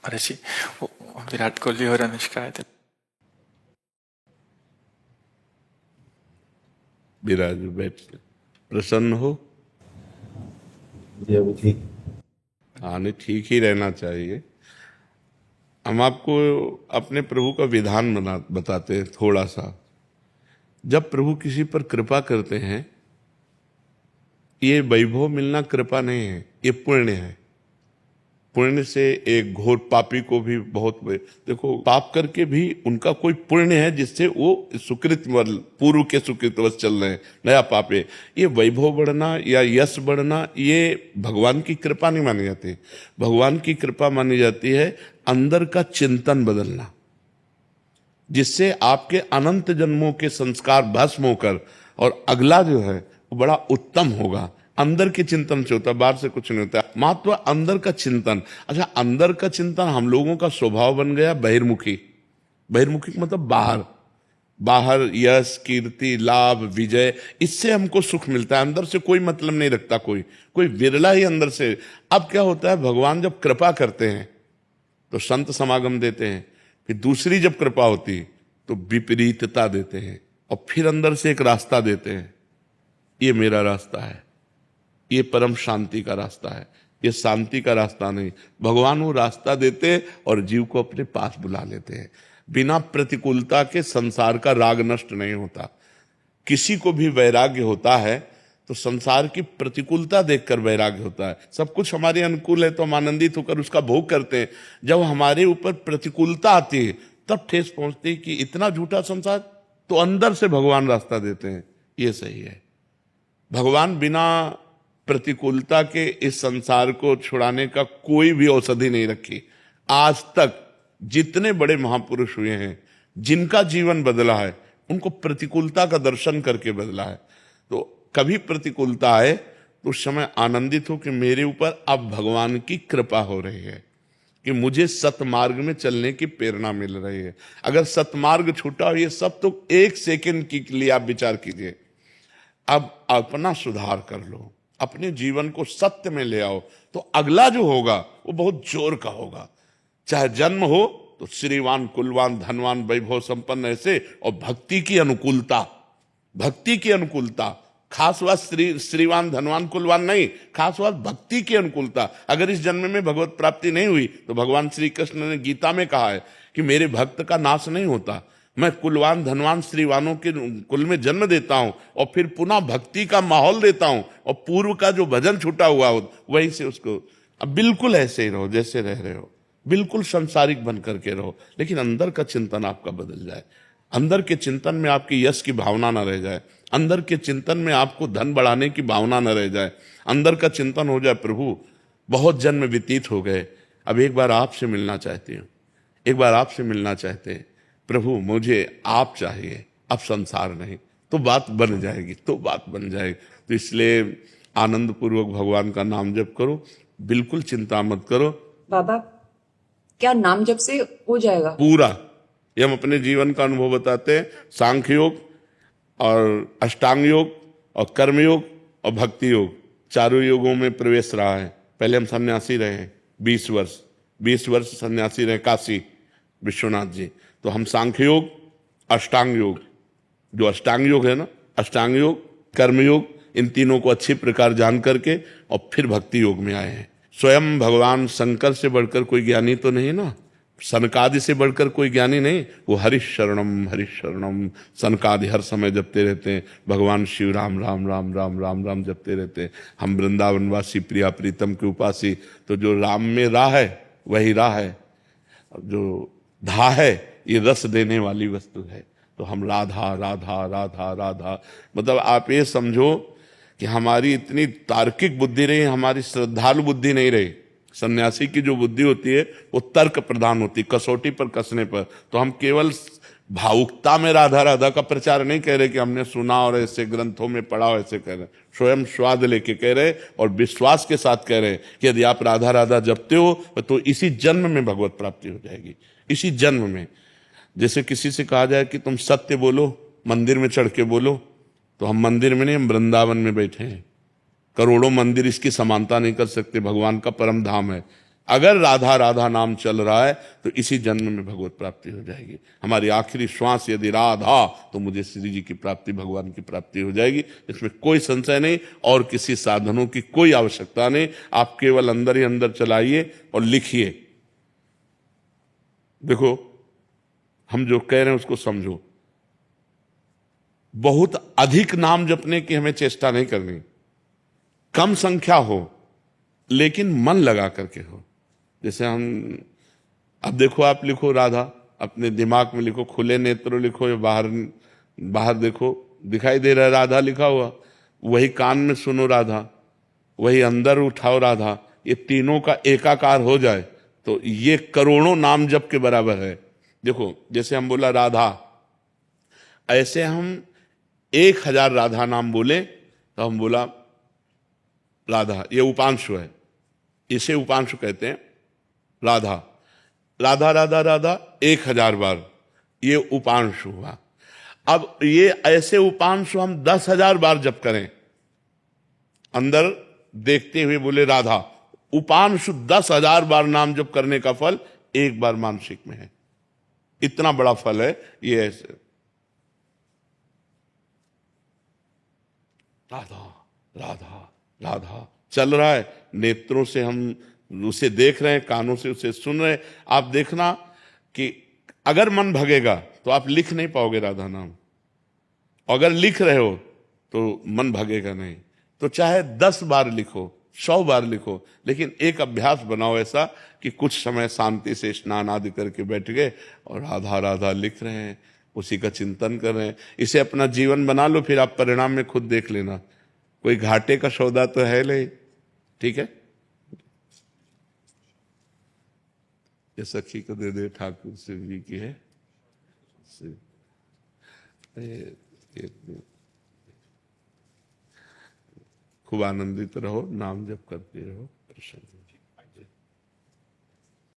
महर्षि वो विराट कोहली और अनुष्का आए थे। विराज बैठ प्रसन्न हो। जी अभी ठीक। हाँ, नहीं, ठीक ही रहना चाहिए। हम आपको अपने प्रभु का विधान बताते हैं थोड़ा सा। जब प्रभु किसी पर कृपा करते हैं, ये वैभव मिलना कृपा नहीं है, ये पुण्य है। पुण्य से एक घोर पापी को भी देखो, पाप करके भी उनका कोई पुण्य है जिससे वो सुकृत पूर्व के सुकृतवश चल रहे हैं, नया पाप है। ये वैभव बढ़ना या यश बढ़ना, ये भगवान की कृपा नहीं मानी जाती। भगवान की कृपा मानी जाती है अंदर का चिंतन बदलना, जिससे आपके अनंत जन्मों के संस्कार भस्म होकर और अगला जो है वो बड़ा उत्तम होगा। अंदर के चिंतन से होता है, बाहर से कुछ नहीं होता। मात्र अंदर का चिंतन। अच्छा, अंदर का चिंतन हम लोगों का स्वभाव बन गया बहिर्मुखी। बहिर्मुखी मतलब बाहर, बाहर यश कीर्ति लाभ विजय, इससे हमको सुख मिलता है। अंदर से कोई मतलब नहीं रखता कोई विरला ही अंदर से। अब क्या होता है, भगवान जब कृपा करते हैं तो संत समागम देते हैं, फिर दूसरी जब कृपा होती तो विपरीतता देते हैं, और फिर अंदर से एक रास्ता देते हैं। ये मेरा रास्ता है, ये परम शांति का रास्ता है, ये शांति का रास्ता नहीं। भगवान वो रास्ता देते हैं और जीव को अपने पास बुला लेते हैं। बिना प्रतिकूलता के संसार का राग नष्ट नहीं होता। किसी को भी वैराग्य होता है तो संसार की प्रतिकूलता देखकर वैराग्य होता है। सब कुछ हमारे अनुकूल है तो हम आनंदित होकर उसका भोग करते हैं। जब हमारे ऊपर प्रतिकूलता आती है तब ठेस पहुंचती है कि इतना झूठा संसार, तो अंदर से भगवान रास्ता देते हैं, ये सही है। भगवान बिना प्रतिकूलता के इस संसार को छुड़ाने का कोई भी औषधि नहीं रखी। आज तक जितने बड़े महापुरुष हुए हैं, जिनका जीवन बदला है, उनको प्रतिकूलता का दर्शन करके बदला है। तो कभी प्रतिकूलता आए तो उस समय आनंदित हो कि मेरे ऊपर अब भगवान की कृपा हो रही है, कि मुझे सतमार्ग में चलने की प्रेरणा मिल रही है। अगर सतमार्ग छूटा हो, ये सब तो एक सेकंड के लिए आप विचार कीजिए। अब अपना सुधार कर लो, अपने जीवन को सत्य में ले आओ, तो अगला जो होगा वो बहुत जोर का होगा। चाहे जन्म हो तो श्रीवान कुलवान धनवान वैभव संपन्न ऐसे, और भक्ति की अनुकूलता, भक्ति की अनुकूलता। खास बात श्रीवान धनवान कुलवान नहीं, खास बात भक्ति की अनुकूलता। अगर इस जन्म में भगवत प्राप्ति नहीं हुई तो भगवान श्री कृष्ण ने गीता में कहा है कि मेरे भक्त का नाश नहीं होता। मैं कुलवान धनवान श्रीवानों के कुल में जन्म देता हूं और फिर पुनः भक्ति का माहौल देता हूं, और पूर्व का जो भजन छूटा हुआ हो वहीं से उसको। अब बिल्कुल ऐसे ही रहो जैसे रह रहे हो, बिल्कुल संसारिक बन करके रहो, लेकिन अंदर का चिंतन आपका बदल जाए। अंदर के चिंतन में आपकी यश की भावना न रह जाए, अंदर के चिंतन में आपको धन बढ़ाने की भावना न रह जाए। अंदर का चिंतन हो जाए, प्रभु बहुत जन्म व्यतीत हो गए, अब एक बार आपसे मिलना चाहती हूँ, एक बार आपसे मिलना चाहते हैं प्रभु, मुझे आप चाहिए, अब संसार नहीं। तो बात बन जाएगी, तो बात बन जाएगी। तो इसलिए आनंद पूर्वक भगवान का नाम जप करो, बिल्कुल चिंता मत करो। बाबा, क्या नाम जप से हो जाएगा पूरा? ये हम अपने जीवन का अनुभव बताते हैं। सांख्य योग और अष्टांग योग और कर्म योग और भक्ति योग, चारों योगों में प्रवेश रहा है। पहले हम सन्यासी रहे 20 वर्ष सन्यासी रहे काशी विश्वनाथ जी। तो हम सांख्य योग, अष्टांग योग, जो अष्टांग योग है ना, अष्टांग योग कर्म योग, इन तीनों को अच्छी प्रकार जान करके और फिर भक्ति योग में आए हैं। स्वयं भगवान शंकर से बढ़कर कोई ज्ञानी तो नहीं ना, सनकादि से बढ़कर कोई ज्ञानी नहीं। वो हरिशरणम सनकादि हर समय जपते रहते हैं। भगवान शिव राम राम राम राम राम राम जपते रहते हैं। हम वृंदावनवासी प्रिया प्रीतम के उपासी, तो जो राम में राह है वही राह है, जो धा है ये रस देने वाली वस्तु है। तो हम राधा राधा राधा राधा, मतलब आप ये समझो कि हमारी इतनी तार्किक बुद्धि रही, हमारी श्रद्धालु बुद्धि नहीं रही। सन्यासी की जो बुद्धि होती है वो तर्क प्रधान होती, कसौटी पर कसने पर। तो हम केवल भावुकता में राधा राधा का प्रचार नहीं कह रहे कि हमने सुना और ऐसे ग्रंथों में पढ़ा और ऐसे कह रहे, स्वयं स्वाद लेके कह रहे और विश्वास के साथ कह रहे कि यदि आप राधा राधा जपते हो तो इसी जन्म में भगवत प्राप्ति हो जाएगी, इसी जन्म में। जैसे किसी से कहा जाए कि तुम सत्य बोलो, मंदिर में चढ़ के बोलो, तो हम मंदिर में नहीं, हम वृंदावन में बैठे हैं। करोड़ों मंदिर इसकी समानता नहीं कर सकते, भगवान का परम धाम है। अगर राधा राधा नाम चल रहा है तो इसी जन्म में भगवत प्राप्ति हो जाएगी। हमारी आखिरी श्वास यदि राधा, तो मुझे श्री जी की प्राप्ति, भगवान की प्राप्ति हो जाएगी, इसमें कोई संशय नहीं। और किसी साधनों की कोई आवश्यकता नहीं। आप केवल अंदर ही अंदर चलाइए और लिखिए। देखो, हम जो कह रहे हैं उसको समझो। बहुत अधिक नाम जपने की हमें चेष्टा नहीं करनी, कम संख्या हो लेकिन मन लगा करके हो। जैसे हम, अब देखो, आप लिखो राधा, अपने दिमाग में लिखो, खुले नेत्र लिखो या बाहर बाहर देखो, दिखाई दे रहा है राधा लिखा हुआ, वही कान में सुनो राधा, वही अंदर उठाओ राधा, ये तीनों का एकाकार हो जाए तो ये करोड़ों नाम जप के बराबर है। देखो, जैसे हम बोला राधा, ऐसे हम 1000 राधा नाम बोले तो हम बोला राधा, ये उपांशु है, इसे उपांशु कहते हैं। राधा राधा राधा राधा 1000 बार, ये उपांशु हुआ। अब ये ऐसे उपांशु हम 10,000 बार जप करें, अंदर देखते हुए बोले राधा, उपांशु 10,000 बार नाम जप करने का फल एक बार मानसिक में है। इतना बड़ा फल है ये। ऐसे राधा राधा राधा चल रहा है, नेत्रों से हम उसे देख रहे हैं, कानों से उसे सुन रहे हैं। आप देखना कि अगर मन भगेगा तो आप लिख नहीं पाओगे राधा नाम, अगर लिख रहे हो तो मन भगेगा नहीं। तो चाहे 10 बार लिखो, 100 बार लिखो, लेकिन एक अभ्यास बनाओ ऐसा कि कुछ समय शांति से स्नान आदि करके बैठ गए और राधा राधा लिख रहे हैं, उसी का चिंतन कर रहे हैं। इसे अपना जीवन बना लो, फिर आप परिणाम में खुद देख लेना। कोई घाटे का सौदा तो है नहीं, ठीक है। ये सखी को दे दे, ठाकुर शिव जी की है। खूब आनंदित रहो, नाम जप करते रहो, प्रसन्न।